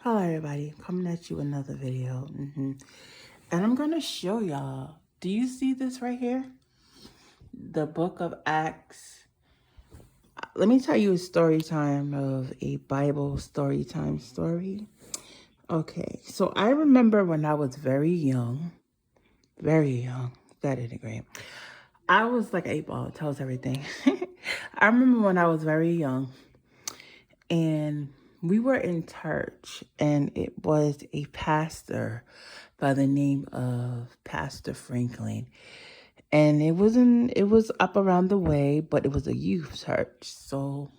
Hello everybody, coming at you another video. And I'm gonna show y'all. Do you see this right here? The book of Acts. Let me tell you a story time of a Bible story time story. Okay, so I remember when I was very young, that ain't great. I was like 8 ball, it tells everything. I remember when I was very young and we were in church, and it was a pastor by the name of Pastor Franklin. And it was up around the way, but it was a youth church. So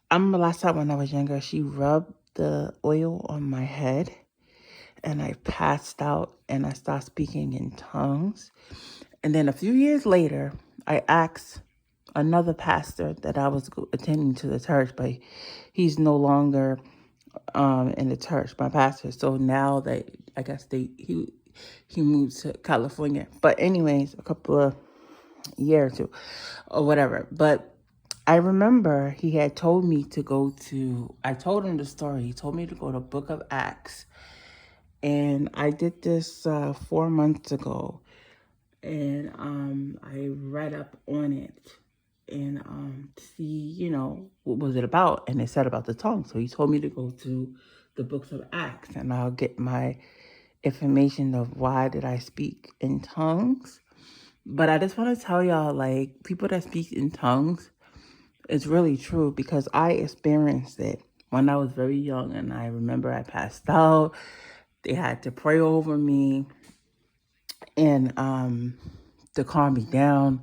I remember last time when I was younger, she rubbed the oil on my head and I passed out and I started speaking in tongues. And then a few years later, I asked another pastor that I was attending to the church, but he's no longer in the church, my pastor. So now that I guess he moved to California. But anyways, a couple of years or two or whatever. But I remember he had told me to go to, I told him the story. He told me to go to Book of Acts. And I did this 4 months ago. And I read up on it and see, what was it about. And it said about the tongue. So he told me to go to the books of Acts and I'll get my information of why did I speak in tongues. But I just want to tell y'all, like, people that speak in tongues, it's really true because I experienced it when I was very young. And I remember I passed out. They had to pray over me and to calm me down.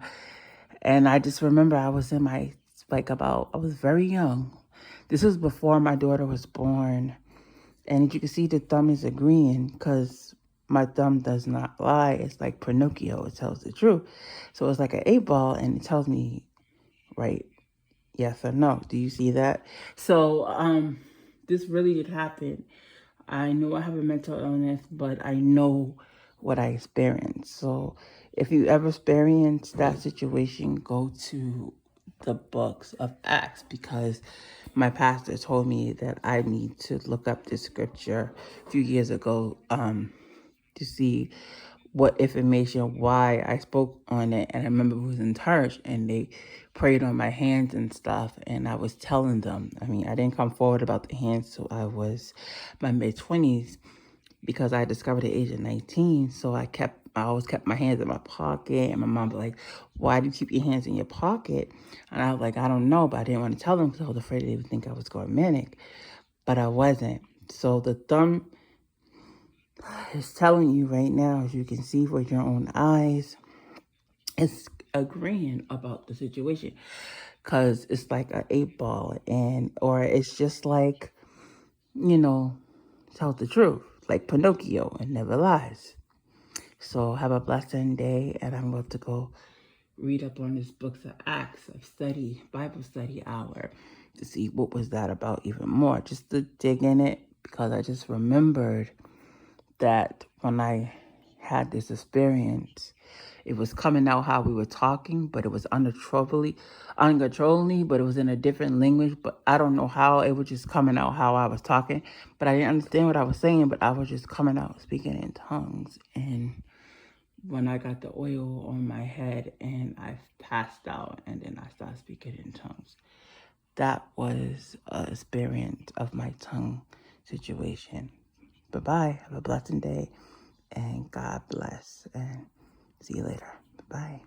And I just remember I was in my, I was very young. This was before my daughter was born. And you can see the thumb is agreeing because my thumb does not lie. It's like Pinocchio. It tells the truth. So it's like an 8 ball and it tells me, right, yes or no. Do you see that? So this really did happen. I know I have a mental illness, but I know what I experienced. So if you ever experience that situation, go to the books of Acts because my pastor told me that I need to look up this scripture a few years ago to see what information, why I spoke on it. And I remember it was in church and they prayed on my hands and stuff. And I was telling them, I mean, I didn't come forward about the hands till I was my mid-20s because I discovered at the age of 19. So I always kept my hands in my pocket. And my mom was like, why do you keep your hands in your pocket? And I was like, I don't know, but I didn't want to tell them because I was afraid they would think I was going manic. But I wasn't. So the thumb is telling you right now, as you can see with your own eyes, it's agreeing about the situation because it's like an 8 ball or it's just like, tell the truth, like Pinocchio and never lies. So have a blessed day, and I'm about to go read up on this books of Acts of study, Bible study hour, to see what was that about even more, just to dig in it, because I just remembered that when I had this experience, it was coming out how we were talking, but it was uncontrollably, but it was in a different language. But I don't know how. It was just coming out how I was talking, but I didn't understand what I was saying, but I was just coming out speaking in tongues. And when I got the oil on my head and I passed out and then I started speaking in tongues, that was an experience of my tongue situation. Bye-bye. Have a blessed day. And God bless. And see you later. Bye.